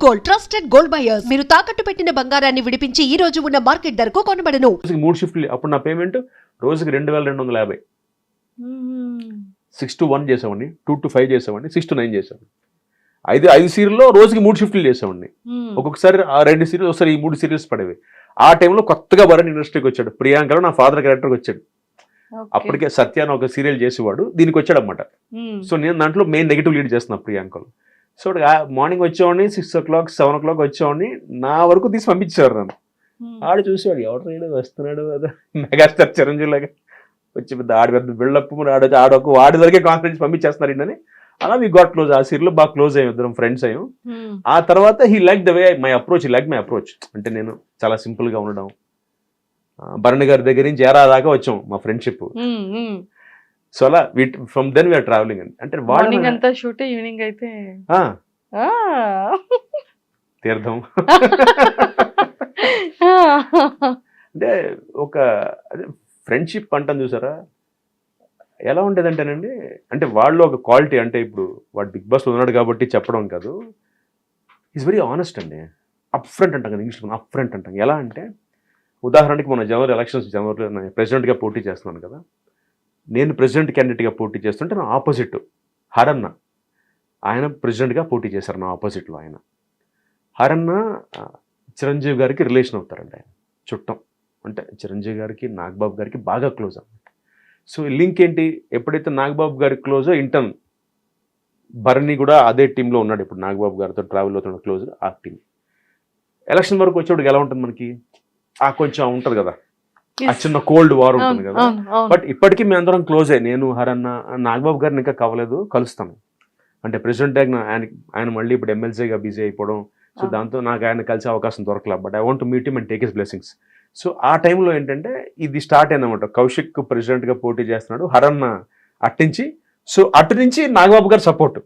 Gold, trusted gold buyers. మీరు తాకట్టు పెట్టిన బంగారాన్ని విడిపించి ఈ రోజు ఉన్న మార్కెట్ ధరకు కొనబడను. 3 షిఫ్ట్లు. అప్పుడు నా పేమెంట్ రోజుకి 2250. 6 to 1 చేసేవాడిని, 2 to 5 చేసేవాడిని, 6 to 9 చేసేవాడిని. 5 సీరియల్లో రోజుకి 3 షిఫ్ట్లు చేసేవాడిని. ఒక్కొక్కసారి ఆ 2 సీరియల్స్, ఒకసారి ఈ 3 సీరియల్స్ పడేవి. ఆ టైంలో కొత్తగా భరణ్ ఇండస్ట్రీకి వచ్చాడు. ప్రియాంకలో నా ఫాదర్ క్యారెక్టర్కి వచ్చాడు. అప్పటికే సత్య అని ఒక సీరియల్ చేసేవాడు, దీనికి వచ్చాడు అనమాట. సో నేను దాంట్లో మెయిన్ నెగిటివ్ లీడ్ చేస్తున్నా ప్రియాంకలో. సో మార్నింగ్ వచ్చేవాడిని, 6 o'clock 7 o'clock వచ్చేవాడిని. నా వరకు తీసి పంపించేవారు నన్ను. ఆడు చూసేవాడు, ఎవరు వస్తున్నాడు అదే మెగాస్టార్ చిరంజీవి లాగా వచ్చి పెద్ద బిల్డప్, ఆడొక వాడి వరకే కాన్ఫిడెన్స్ పంపించేస్తున్నారు ఏంటని. అలా వి గాట్ క్లోజ్. ఆ సీరియల్లో బాగా క్లోజ్ అయ్యాం, ఇద్దరం ఫ్రెండ్స్ అయ్యాం. ఆ తర్వాత he like the way my approach. అంటే నేను చాలా సింపుల్ గా ఉండడం. భరణి గారి దగ్గర నుంచి ఏరా దాకా వచ్చాం మా ఫ్రెండ్షిప్. సో అలా ఫ్రమ్ దెన్ వీఆర్ ట్రావెలింగ్. అంటే మార్నింగ్ అంతా షూట్, ఈవినింగ్ అయితే తీర్థం. అంటే ఒక ఫ్రెండ్షిప్ అంటాను చూసారా, ఎలా ఉండేదంటేనండి, అంటే వాళ్ళు ఒక క్వాలిటీ. అంటే ఇప్పుడు వాడు బిగ్ బాస్లో ఉన్నాడు కాబట్టి చెప్పడం కాదు, ఈజ్ వెరీ ఆనెస్ట్ అండి. అప్ ఫ్రంట్ అంటాం కదా ఇంగ్లీష్లో, అప్ ఫ్రంట్ అంటాం. ఎలా అంటే ఉదాహరణకి మన జనవరి ఎలక్షన్స్, జనవరిలో నేను ప్రెసిడెంట్గా పోటీ చేస్తున్నాను కదా. నేను ప్రెసిడెంట్ క్యాండిడేట్గా పోటీ చేస్తుంటే నా ఆపోజిట్ హరన్న, ఆయన ప్రెసిడెంట్గా పోటీ చేశారు నా ఆపోజిట్లో. ఆయన హరన్న చిరంజీవి గారికి రిలేషన్ అవుతారండి, ఆయన చుట్టం. అంటే చిరంజీవి గారికి నాగబాబు గారికి బాగా క్లోజ్ అన్నమాట. సో లింక్ ఏంటి, ఎప్పుడైతే నాగబాబు గారికి క్లోజో ఇంటర్న్ భరణి కూడా అదే టీంలో ఉన్నాడు. ఇప్పుడు నాగబాబు గారితో ట్రావెల్ అవుతున్న క్లోజ్ ఆ టీం. ఎలక్షన్ వరకు వచ్చేవాడికి ఎలా ఉంటుంది మనకి, కొంచెం ఉంటుంది కదా, ఆ చిన్న కోల్డ్ వార్ ఉంటుంది కదా. బట్ ఇప్పటికీ మేము అందరం క్లోజ్ అయ్యి, నేను హరన్న, నాగబాబు గారిని ఇంకా కలవలేదు, కలుస్తాను. అంటే ప్రెసిడెంట్ ఆయన మళ్ళీ ఇప్పుడు ఎమ్మెల్సీగా బిజీ అయిపోవడం. సో దాంతో నాకు ఆయన కలిసే అవకాశం దొరకలేదు. But I want to meet him and take his blessings. So ఆ టైంలో ఏంటంటే ఇది స్టార్ట్ అయిందన్నమాట. కౌశిక్ ప్రెసిడెంట్గా పోటీ చేస్తున్నాడు, హరన్న అట్టించి. సో అటు నుంచి నాగబాబు గారు సపోర్ట్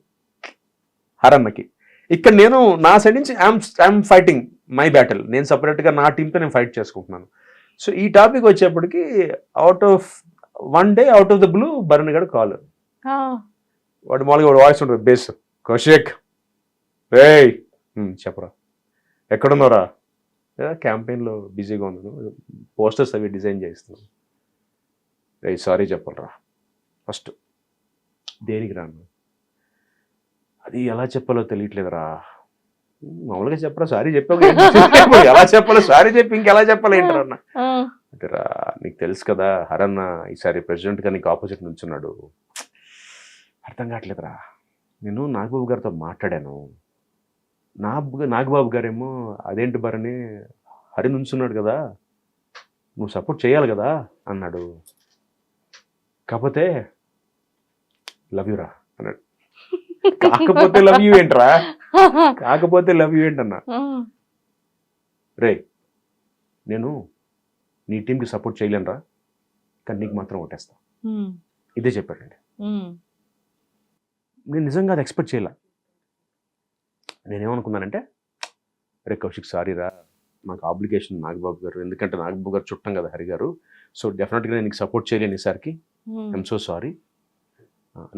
హరన్నకి. ఇక్కడ నేను నా సైడ్ నుంచి ఐఎమ్ ఫైటింగ్ మై బ్యాటిల్. నేను సపరేట్గా నా టీంతో నేను ఫైట్ చేసుకుంటున్నాను. సో ఈ టాపిక్ వచ్చేప్పటికి out of the blue Bharan గారు కాల్. వాడు మామూలుగా వాయిస్ ఉంటుంది బేస్, కౌశిక్ ఏయ్ చెప్పరా ఎక్కడున్నారా, క్యాంపెయిన్లో బిజీగా ఉన్నాను, పోస్టర్స్ అవి డిజైన్ చేస్తున్నాను. సారీ చెప్పాలరా ఫస్ట్. దేనికి రాను, అది ఎలా చెప్పాలో తెలియట్లేదురా. మామూలుగా చెప్పరా, సారీ చెప్పావు, ఎలా చెప్పాలో సారీ చెప్పి ఇంకెలా చెప్పాలి ఏంటన్నా అంటే రా, నీకు తెలుసు కదా హరన్న ఈసారి ప్రెసిడెంట్గా నీకు ఆపోజిట్ నుంచున్నాడు, అర్థం కావట్లేదురా. నేను నాగబాబు గారితో మాట్లాడాను, నాగబాబు గారేమో అదేంటి భరణి హరి నుంచున్నాడు కదా, నువ్వు సపోర్ట్ చేయాలి కదా అన్నాడు. కాకపోతే లవ్ యూరా అన్నాడు. కాకపోతే లవ్ యూ ఏంట్రా, కాకపోతే లవ్ యూ ఏంటన్నా. రే నేను నీ టీంకి సపోర్ట్ చేయలేనురా, కానీ నీకు మాత్రం ఓటేస్తా, ఇదే చెప్పాడండి. నేను నిజంగా అది ఎక్స్పెక్ట్ చేయలే. నేనేమనుకున్నానంటే, రే కౌశిక్ సారీ రా, నాకు ఆబ్లిగేషన్ నాగబాబు గారు, ఎందుకంటే నాగబాబు గారు చుట్టం కదా హరి గారు, సో డెఫినెట్గా నేను నీకు సపోర్ట్ చేయలేను ఈసారికి, I'm so sorry,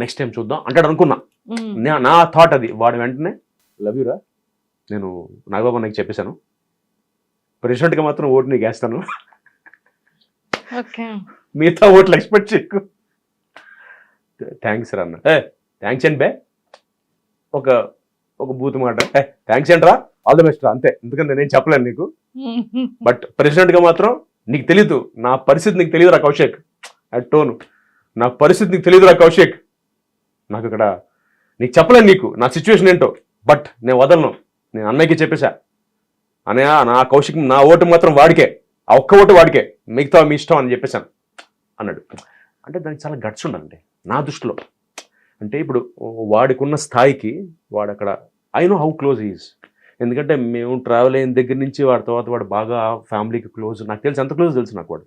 next time చూద్దాం అంటాడు అనుకున్నా. నా థాట్ అది. వాడు వెంటనే లవ్ యూరా, నేను నాగబాబు నాకు చెప్పేశాను, ప్రెసిడెంట్గా మాత్రం ఓటు నీకు వేస్తాను, మిగతా ఓట్లు ఎక్స్పెక్ట్ చేయకు. థ్యాంక్స్ రా అన్న. థ్యాంక్స్ అండి బే, ఒక బూత్ మాట, థ్యాంక్స్ ఏంట్రా, ఆల్ ది బెస్ట్ రా, అంతే. ఎందుకంటే నేనేం చెప్పలేను నీకు, బట్ ప్రెసిడెంట్గా మాత్రం నీకు తెలీదు, నా పరిస్థితి నీకు తెలియదురా కౌశిక్. టోను, నా పరిస్థితి నీకు తెలియదురా కౌశిక్, నాకు ఇక్కడ నీకు చెప్పలేను నీకు నా సిచ్యువేషన్ ఏంటో, బట్ నేను వదలను, నేను అన్నయ్యకి చెప్పేశా, అన్నయ్య నా కౌశిక్ నా ఓటు మాత్రం వాడికే, ఆ ఒక్క ఓటు వాడికే, మిగతా మీ ఇష్టం అని చెప్పేశాను అన్నాడు. అంటే దానికి చాలా గట్స్ ఉండాలండి నా దృష్టిలో. అంటే ఇప్పుడు వాడికున్న స్థాయికి వాడు అక్కడ, I know how close is, ఎందుకంటే మేము ట్రావెల్ అయిన దగ్గర నుంచి వాడి తర్వాత వాడు బాగా ఫ్యామిలీకి క్లోజ్, నాకు తెలుసు ఎంత క్లోజ్ తెలుసు నాకు వాడు.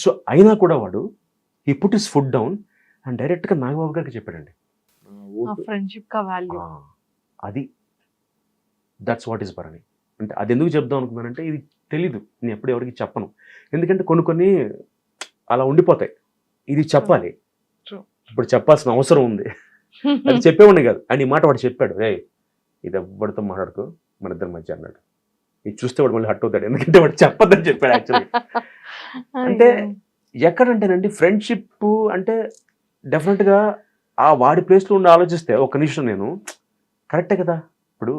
సో అయినా కూడా వాడు he put his food down and డైరెక్ట్గా నాగబాబు గారికి చెప్పాడండి, అది దట్స్ వాట్ ఈస్ భరణి. అంటే అది ఎందుకు చెప్దాం అనుకున్నానంటే, ఇది తెలీదు, నేను ఎప్పుడు ఎవరికి చెప్పను, ఎందుకంటే కొన్ని అలా ఉండిపోతాయి. ఇది చెప్పాలి, ఇప్పుడు చెప్పాల్సిన అవసరం ఉంది. అది చెప్పేవాడిని కాదు. అండ్ ఈ మాట వాడు చెప్పాడు, రే ఇది ఎవ్వడితో మాట్లాడుకో, మన ఇద్దరి మధ్య అన్నాడు. ఇది చూస్తే వాడు మళ్ళీ హట్ అవుతాడు, ఎందుకంటే వాడు చెప్పొద్దని చెప్పాడు యాక్చువల్లీ. అంటే ఎక్కడంటేనండి ఫ్రెండ్షిప్ అంటే డెఫినెట్గా ఆ వాడి ప్లేస్లో ఉండి ఆలోచిస్తే ఒక్క నిమిషం నేను కరెక్టే కదా. ఇప్పుడు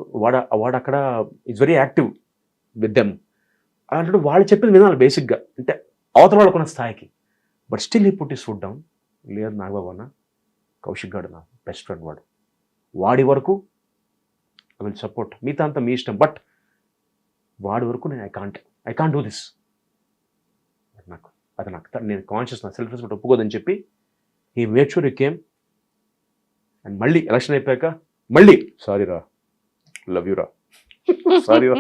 వాడు అక్కడ is very active with them, అలాంటి వాళ్ళు చెప్పింది వినాలి బేసిక్గా, అంటే అవతల వాళ్ళకున్న స్థాయికి. But still he put his foot down. లేదు నాగబాబు అన్న, కౌశిక్ గారు నా బెస్ట్ ఫ్రెండ్, వాడి వరకు ఐ విల్ సపోర్ట్, మిగతా అంతా మీ ఇష్టం, బట్ వాడి వరకు నేను ఐ కాంట్ డూ దిస్. నాకు నేను కాన్షియస్, నా సెల్ఫ్ రెస్పెక్ట్ ఒప్పుకోదని చెప్పి ఈ made sure you came. And మళ్ళీ ఎలక్షన్ అయిపోయాక మళ్ళీ సారీ రా, లవ్ యూ రా, సారీ రా.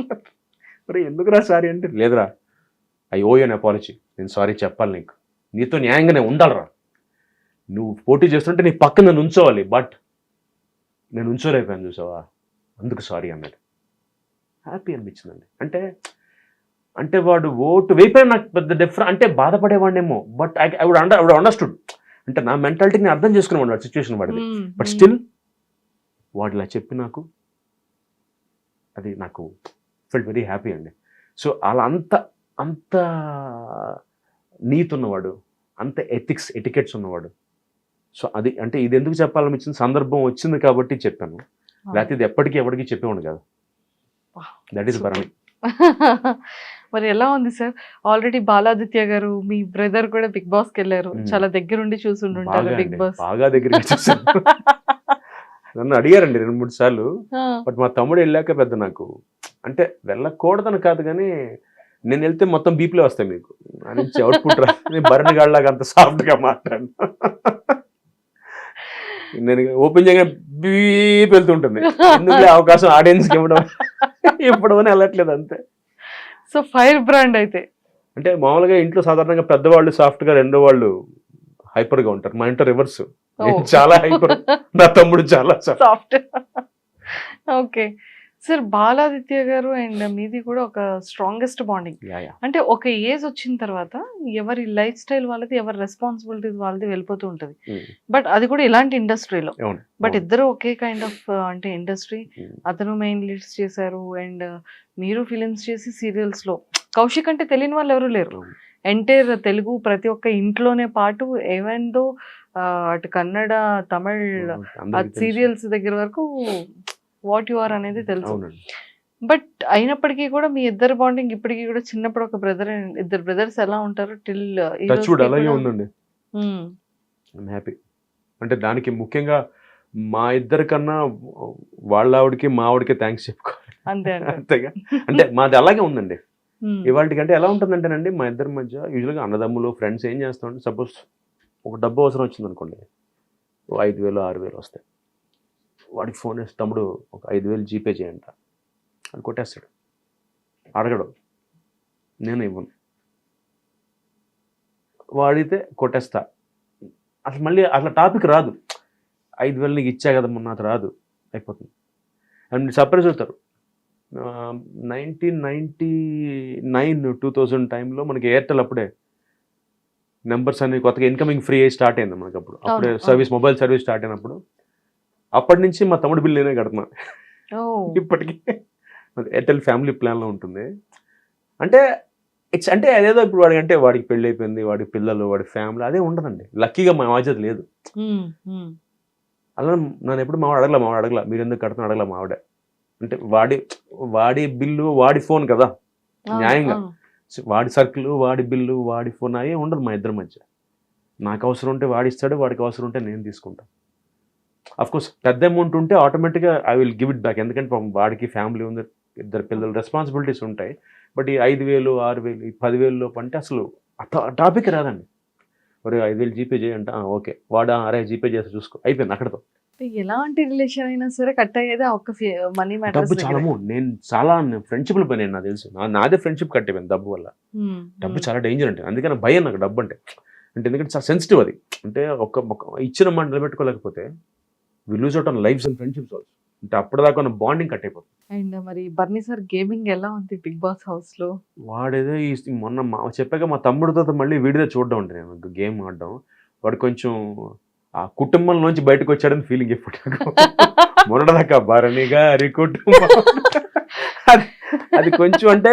మరి ఎందుకురా సారీ అంటే, లేదురా I owe you an apology, నేను సారీ చెప్పాలి, నీతో న్యాయంగా నేను ఉండాలిరా, నువ్వు పోటీ చేస్తుంటే నీ పక్కన నన్ను ఉంచోవాలి, బట్ నేను ఉంచోలేకపోయాను చూసావా, అందుకు సారీ అన్నాడు. హ్యాపీ అనిపించిందండి. అంటే వాడు ఓటు వేయిపోయినా నాకు పెద్ద డిఫరెంట్, అంటే బాధపడేవాడినేమో, బట్ ఐ వుడ్ అండర్స్టూడ్, అంటే నా మెంటాలిటీని అర్థం చేసుకునేవాడు వాడు సిచ్యువేషన్ వాడిది. బట్ స్టిల్ వాడు ఇలా చెప్పి నాకు అది నాకు ఫెల్ట్ వెరీ హ్యాపీ అండి. సో అలా అంత నీతి ఉన్నవాడు, అంత ఎటికెట్స్ ఉన్నవాడు. సో అది అంటే ఇది ఎందుకు చెప్పాలనిపించిన సందర్భం వచ్చింది కాబట్టి చెప్పాను, లేకపోతే ఇది ఎప్పటికీ ఎవరికి చెప్పేవాడు కాదు. That is Bharani. మరి ఎలా ఉంది సార్? ఆల్రెడీ బాలాదిత్య గారు మీ బ్రదర్ కూడా బిగ్ బాస్ కి వెళ్ళారు, చాలా దగ్గరుండి చూసుంటారు బిగ్ బాస్. బాగా దగ్గరికి చూసాను. నన్ను అడిగారండి 2-3 సార్లు, బట్ మా తమ్ముడు వెళ్ళాక పెద్ద నాకు అంటే వెళ్ళకూడదని కాదు, కానీ నేను వెళ్తే మొత్తం బీపీలే వస్తాయి మీకు అని అవుట్పుట్ రా. నేను భరణి గాడిలాగా అంత సాఫ్ట్గా మాట్లాడు, నేను ఓపెన్ చేయగా బీప్ వెళ్తుంటుంది. ఎందుకు అవకాశం ఆడియన్స్కి ఇవ్వడం అని వెళ్ళట్లేదు అంతే. సో ఫైర్ బ్రాండ్ అయితే అంటే మామూలుగా ఇంట్లో సాధారణంగా పెద్దవాళ్ళు సాఫ్ట్ గా, రెండో వాళ్ళు హైపర్ గా ఉంటారు. మా ఇంట్లో రివర్స్, చాలా హైపర్, నా తమ్ముడు చాలా సాఫ్ట్. ఓకే సార్, బాలాదిత్య గారు అండ్ మీది కూడా ఒక స్ట్రాంగెస్ట్ బాండింగ్. అంటే ఒక ఏజ్ వచ్చిన తర్వాత ఎవరి లైఫ్ స్టైల్ వాళ్ళది, ఎవరి రెస్పాన్సిబిలిటీస్ వాళ్ళది వెళ్ళిపోతూ ఉంటది. బట్ అది కూడా ఇలాంటి ఇండస్ట్రీలో, బట్ ఇద్దరు ఒకే కైండ్ ఆఫ్ అంటే ఇండస్ట్రీ. అతను మెయిన్ లీడ్స్ చేశారు అండ్ మీరు ఫిలిమ్స్ చేసి సీరియల్స్ లో. కౌశిక్ అంటే తెలియని వాళ్ళు ఎవరు లేరు. ఎంటైర్ తెలుగు ప్రతి ఒక్క ఇంట్లోనే పాటు, ఈవెన్ దో అటు కన్నడ, తమిళ్ సీరియల్స్ దగ్గర వరకు వాట్ యు ఆర్ అనేది తెలుసు. బట్ అయినప్పటికీ కూడా మీ ఇద్దరు బాండింగ్ ఇప్పటికీ కూడా చిన్నప్పుడు ఒక బ్రదర్, ఇద్దరు బ్రదర్స్ ఎలా ఉంటారు టిల్ అలాగే ఉందండి. హ్యాపీ అంటే దానికి ముఖ్యంగా మా ఇద్దరి కన్నా వాళ్ళ ఆవిడకి మా ఆవిడకి థ్యాంక్స్ చెప్పుకోవాలి. అంతేగా, అంటే మాది అలాగే ఉందండి ఇవాళకి. అంటే ఎలా ఉంటుందంటేనండి, మా ఇద్దరి మధ్య యూజువల్గా అన్నదమ్ములు ఫ్రెండ్స్ ఏం చేస్తామంటే, సపోజ్ ఒక డబ్బు అవసరం వచ్చింది అనుకోండి, 5,000 6,000 వస్తాయి. వాడికి ఫోన్ వేసి, తమ్ముడు ఒక 5,000 జీపే చేయంట అని కొట్టేస్తాడు. అడగడు, నేను ఇవ్వను. వాడితే కొట్టేస్తా. అసలు మళ్ళీ అట్లా టాపిక్ రాదు. 5,000 నీకు ఇచ్చా కదా మొన్న, అది రాదు, అయిపోతుంది. అండ్ సర్ప్రైజ్ అవుతారు. 1999 2000 టైంలో మనకి ఎయిర్టెల్ అప్పుడే నెంబర్స్ అన్ని కొత్తగా ఇన్కమింగ్ ఫ్రీ అయ్యి స్టార్ట్ అయింది మనకు. అప్పుడే సర్వీస్, మొబైల్ సర్వీస్ స్టార్ట్ అయినప్పుడు అప్పటి నుంచి మా తమ్ముడు బిల్ నేనే కడుతున్నా ఇప్పటికీ. ఎయిర్టెల్ ఫ్యామిలీ ప్లాన్లో ఉంటుంది. అంటే ఇట్స్ అంటే అదేదో ఇప్పుడు వాడికి, అంటే వాడికి పెళ్ళి అయిపోయింది, వాడి పిల్లలు, వాడి ఫ్యామిలీ, అదే ఉండదండి. లక్కీగా మా బాధ్యత లేదు. అలా నన్ను ఎప్పుడు మావాడు అడగల మీరు ఎందుకు కడుతున్నా అడగల మావిడే. అంటే వాడి బిల్లు వాడి ఫోన్ కదా, న్యాయంగా వాడి సర్కిల్, వాడి బిల్లు, వాడి ఫోన్ అయ్యే ఉండదు మా ఇద్దరి మధ్య. నాకు అవసరం ఉంటే వాడిస్తాడు, వాడికి అవసరం ఉంటే నేను తీసుకుంటాను. అఫ్కోర్స్ పెద్ద అమౌంట్ ఉంటే ఆటోమేటిక్గా I will give it back, ఎందుకంటే వాడికి ఫ్యామిలీ ఉంది, 2 పిల్లలు, రెస్పాన్సిబిలిటీస్ ఉంటాయి. బట్ ఈ 5,000 6,000 ఈ 10,000 లోపు అంటే అసలు టాపిక్ రాదండి. మరి 5,000 జీపే చేయంట, ఓకే, వాడా అరే జీపే చేసి చూసుకో, అయిపోయింది అక్కడతో. ఎలాంటి రిలేషన్ అయినా సరే కట్ అయ్యేది ఒక్క మనీ మ్యాటర్. డబ్బు చాలా ఫ్రెండ్షిప్ పోయినాయి నాకు తెలుసు. నాదే ఫ్రెండ్షిప్ కట్ అయిపోయింది డబ్బు వల్ల. డబ్బు చాలా డేంజర్ అంటే, అందుకని భయం నాకు డబ్బు అంటే. ఎందుకంటే చాలా సెన్సిటివ్ అది. అంటే ఒక ఇచ్చిన మాట నిలబెట్టుకోలేకపోతే we lose out on lives and friendships also. అంటే అప్పటిదాకా ఉన్న బాండింగ్ కట్ అయిపోతుంది. అండ్ మరి బర్నీ సార్ గేమింగ్ ఎలా ఉంది బిగ్ బాస్ హౌస్ లో? వాడేదో మొన్న చెప్పాక మా తమ్ముడితో మళ్ళీ వీడియో చూడడం అంటే, నేను గేమ్ ఆడడం. వాడు కొంచెం ఆ కుటుంబం నుంచి బయటకు వచ్చాడని ఫీలింగ్ ఎప్పుడు మొన్నటిదాకా భరణి గారి కుటుంబం అది కొంచెం అంటే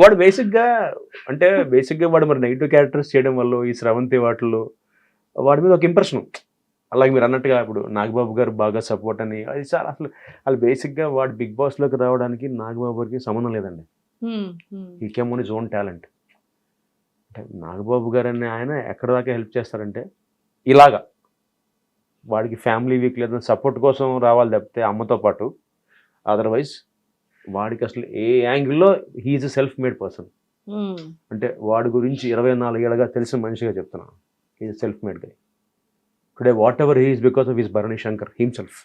వాడు బేసిక్గా వాడు మరి నెగిటివ్ క్యారెక్టర్స్ చేయడం వల్ల ఈ స్రవంతి వాటిల్లో వాడి మీద ఒక ఇంప్రెషన్. అలాగే మీరు అన్నట్టుగా ఇప్పుడు నాగబాబు గారు బాగా సపోర్ట్ అని, అది చాలా అసలు బేసిక్గా వాడు బిగ్ బాస్లోకి రావడానికి నాగబాబు గారికి సంబంధం లేదండి. ఈ came on his own talent. అంటే నాగబాబు గారు అని ఆయన ఎక్కడ దాకా హెల్ప్ చేస్తారంటే ఇలాగా వాడికి ఫ్యామిలీ వీక్ లేదా సపోర్ట్ కోసం రావాలి తప్పితే అమ్మతో పాటు, అదర్వైజ్ వాడికి అసలు ఏ యాంగిల్లో he's a self made person. అంటే వాడి గురించి 24 ఏళ్ళగా తెలిసిన మనిషిగా చెప్తున్నాను. He's self made guy. Today whatever he's because of his Bharani Shankar himself.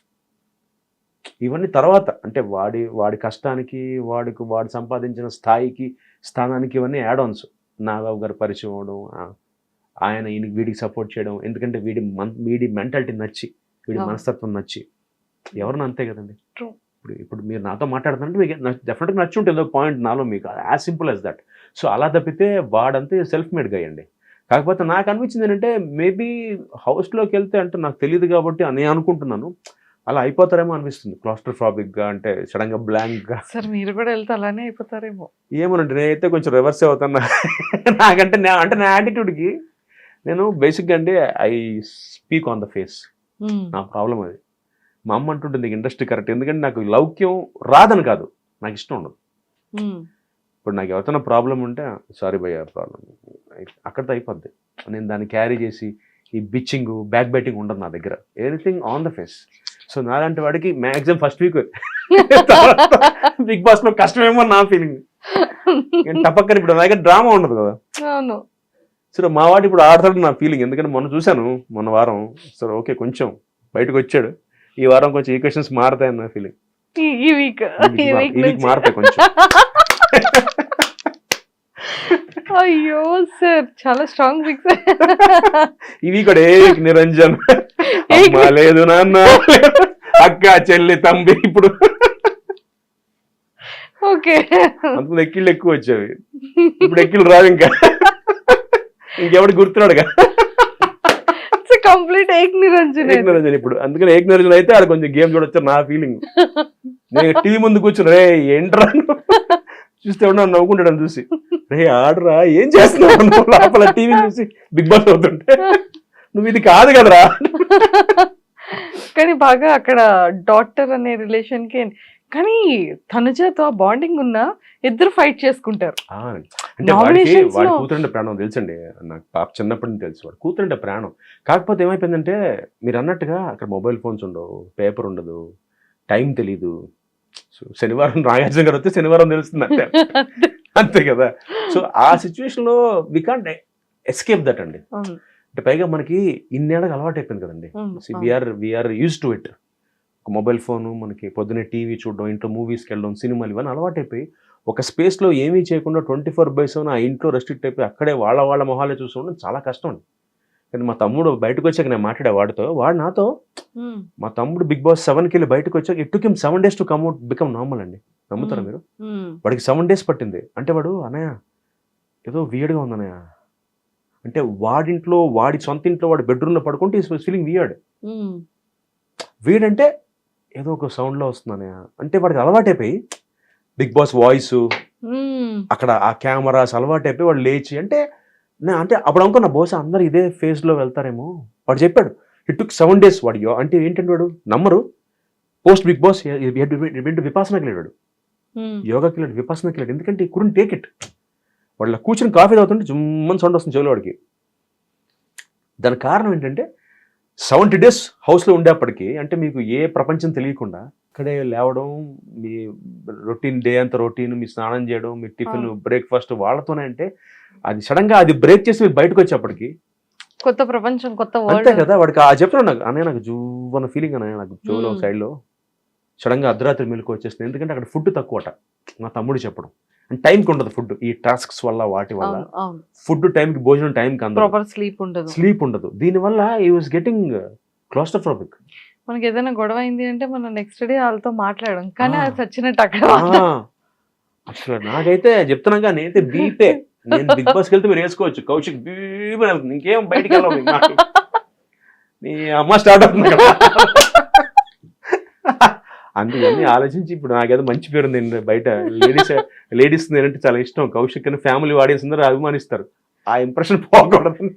ఇవన్నీ తర్వాత అంటే వాడి కష్టానికి వాడు సంపాదించిన స్థాయికి స్థానానికి ఇవన్నీ యాడ్ ఆన్స్. నాగబాబు గారు పరిచయం అవడం, ఆయన వీడికి సపోర్ట్ చేయడం, ఎందుకంటే వీడి మెంటాలిటీ నచ్చి, వీడి మనస్తత్వం నచ్చి, ఎవరిని అంతే కదండి. ఇప్పుడు మీరు నాతో మాట్లాడుతుంటే మీకు డెఫినెట్గా నచ్చి ఉంటుంది ఏదో పాయింట్ నాలో, మీకు as simple as that. So అలా తప్పితే వాడంతే సెల్ఫ్ మేడ్గా అయ్యండి. కాకపోతే నాకు అనిపించింది ఏంటంటే మేబీ హౌస్లోకి వెళ్తే అంటే నాకు తెలియదు కాబట్టి నేను అనుకుంటున్నాను అలా అయిపోతారేమో అనిపిస్తుంది, క్లాస్ట్రోఫోబిక్గా, అంటే సడన్గా బ్లాంక్గా. సార్ మీరు కూడా వెళ్తే అలానే అయిపోతారేమో. ఏమోనండి, నేనైతే కొంచెం రివర్స్ అవుతాను. నాకంటే నా యాటిట్యూడ్కి నేను బేసిక్గా అంటే I speak on the face. నా ప్రాబ్లం అది. మా అమ్మ అంటుంటుంది ఇండస్ట్రీ కరెక్ట్, ఎందుకంటే నాకు లౌక్యం రాదని కాదు, నాకు ఇష్టం ఉండదు. ఇప్పుడు నాకు ఎవరితో ప్రాబ్లం ఉంటే సారీ భయ్య ప్రాబ్లం అక్కడితో అయిపోద్ది. నేను దాన్ని క్యారీ చేసి ఈ బిచ్చింగ్ బ్యాక్ బైటింగ్ ఉండదు నా దగ్గర, anything on the face. So నాలాంటి వాడికి మ్యాక్సిమం ఫస్ట్ వీక్ బిగ్ బాస్లో కష్టమేమో నా ఫీలింగ్. తప్పక్కని ఇప్పుడు నా దగ్గర డ్రామా ఉండదు కదా. సరే మా వాడు ఇప్పుడు ఆడతాడు నా ఫీలింగ్, ఎందుకంటే మొన్న వారం సరే ఓకే కొంచెం బయటకు వచ్చాడు, ఈ వారం కొంచెం ఈక్వేషన్స్ మారుతాయని నా ఫీలింగ్. ఈ వీక్ మారుతాయి కొంచెం. అయ్యో సార్ చాలా స్ట్రాంగ్ ఫిక్స్. ఈ వీక్ నిరంజన్ లేదు నాన్న, అక్క చెల్లి తమ్మి. ఇప్పుడు ఓకే అంత ఎక్కిళ్ళు ఎక్కువ వచ్చేవి, ఇప్పుడు ఎక్కిళ్ళు రావు. ఇంకెవడు గుర్తున్నాడుగా కంప్లీట్ ఏక్ నిరంజన్ ఇప్పుడు. అందుకని ఏక్ నిరంజన్ అయితే ఆడ కొంచెం గేమ్ చూడొచ్చు నా ఫీలింగ్. నేను టీవీ ముందు కూర్చుని రే ఏంట్రా చూస్తే ఉన్నాను నవ్వుకుంటాడు చూసి, రే ఆడరా ఏం చేస్తున్నావు లోపల టీవీ చూసి బిగ్ బాస్ అవుతుంటే, నువ్వు ఇది కాదు కదరా. కానీ బాగా అక్కడ డాక్టర్ అనే రిలేషన్ కి, కానీ తనుజతో బాండింగ్ ఉన్నా ఇద్దరు ఫైట్ చేసుకుంటారు. అంటే వాడి కూతురంటే ప్రాణం తెలుసండి నాకు, పాప చిన్నప్పటి నుంచి తెలుసు వాడు కూతురంటే ప్రాణం. కాకపోతే ఏమైపోయిందంటే మీరు అన్నట్టుగా అక్కడ మొబైల్ ఫోన్స్ ఉండవు, పేపర్ ఉండదు, టైం తెలీదు. శనివారం నాగార్జున గారు వస్తే శనివారం తెలుస్తుంది అంటే అంతే కదా. సో ఆ సిచ్యువేషన్ లో వి కాంట్ ఎస్కేప్ దట్ అండి. అంటే పైగా మనకి ఇన్నేళ్ళకి అలవాటు అయిపోయింది కదండి. We are used to it. Mobile phone, మనకి పొద్దున్నే టీవీ చూడడం, ఇంట్లో మూవీస్కి వెళ్ళడం, సినిమాలు, ఇవన్నీ అలవాటు అయిపోయి ఒక స్పేస్లో ఏమీ చేయకుండా 24/7 ఆ ఇంట్లో రెస్ట్రిక్ట్ అయిపోయి అక్కడే వాళ్ళ మొహాలే చూసుకోవడం చాలా కష్టం అండి. కానీ మా తమ్ముడు బయటకు వచ్చాక నేను మాట్లాడే వాడు నాతో, మా తమ్ముడు బిగ్ బాస్ 7కి వెళ్ళి బయటకు వచ్చాక it took him 7 days to come out become normal అండి. నమ్ముతారా మీరు? వాడికి 7 days పట్టింది. అంటే వాడు అన్నయ్య ఏదో వియర్డ్గా ఉంది అన్నయ్య అంటే, వాడింట్లో వాడి సొంత ఇంట్లో వాడి బెడ్రూమ్లో పడుకుంటే ఈస్ ఫీలింగ్ వియర్డ్ అంటే ఏదో ఒక సౌండ్లో వస్తుంది అన్నయ్య అంటే. వాడికి అలవాటైపోయి బిగ్ బాస్ వాయిస్ అక్కడ ఆ కెమెరాస్ అలవాటైపోయి వాడు లేచి అంటే అప్పుడు అనుకున్న బహుశా అందరు ఇదే ఫేజ్లో వెళ్తారేమో. వాడు చెప్పాడు ఇట్ టుక్ 7 days. వాడు అంటే ఏంటంటే వాడు నమ్మరు, పోస్ట్ బిగ్ బాస్ విపాసనకి వెళ్ళాడు, యోగాకి వెళ్ళాడు, విపాసనకి వెళ్ళాడు. ఎందుకంటే కుడెంట్ టేక్ ఇట్. వాళ్ళ కూర్చొని కాఫీ తాగుతుంటే జుమ్మని సౌండ్ వస్తుంది చెవులో వాడికి. దానికి కారణం ఏంటంటే 70 days హౌస్లో ఉండేప్పటికీ అంటే మీకు ఏ ప్రపంచం తెలియకుండా ఇక్కడే లేవడం, మీ రొటీన్ డే అంతా రొటీన్, మీ స్నానం చేయడం, మీ టిఫిన్ బ్రేక్ఫాస్ట్ వాళ్ళతోనే. అంటే అది సడన్గా అది బ్రేక్ చేసి మీరు బయటకు వచ్చేప్పటికి కొత్త ప్రపంచం, కొత్త అంతే కదా. వాడికి ఆ చెప్తున్నాడు నాకు అనే, నాకు జూవన్న ఫీలింగ్ అనే, నాకు చెవులో సైడ్లో సడన్గా అర్ధరాత్రి మెలకు వచ్చేస్తుంది. ఎందుకంటే అక్కడ ఫుడ్ తక్కువట నా తమ్ముడు చెప్పడం. అండ్ టైంకి ఉండదు ఫుడ్, ఈ టాస్క్స్ వల్ల వాటి వల్ల ఫుడ్ టైంకి, భోజనం టైంకి అందదు, స్లీప్ ఉండదు. దీనివల్ల ఈ వాజ్ గెటింగ్ క్లాస్ట్రోఫోబిక్. మనకి ఏదైనా గొడవ అయింది అంటే మనం నెక్స్ట్ డే వాళ్ళతో మాట్లాడడం, కానీ అది చచ్చినట్టు అక్కడ అసలు నాకైతే చెప్తున్నాగా, నేనైతే బీపే. నేను బిగ్ బాస్కి వెళ్తే మీరు వేసుకోవచ్చు కౌశిక్ బీపే వెళ్తుంది, ఇంకేం బయటికి వెళ్ళాలి. నీ అమ్మ స్టార్ట్ అవుతుంది కదా. అందుకని ఆలోచించి ఇప్పుడు నాకేదో మంచి పేరు ఉంది బయట లేడీస్ అంటే చాలా ఇష్టం. కౌశిక్ అని ఫ్యామిలీ ఆడియన్స్ అందరూ అభిమానిస్తారు. ఆ ఇంప్రెషన్ పోకూడదని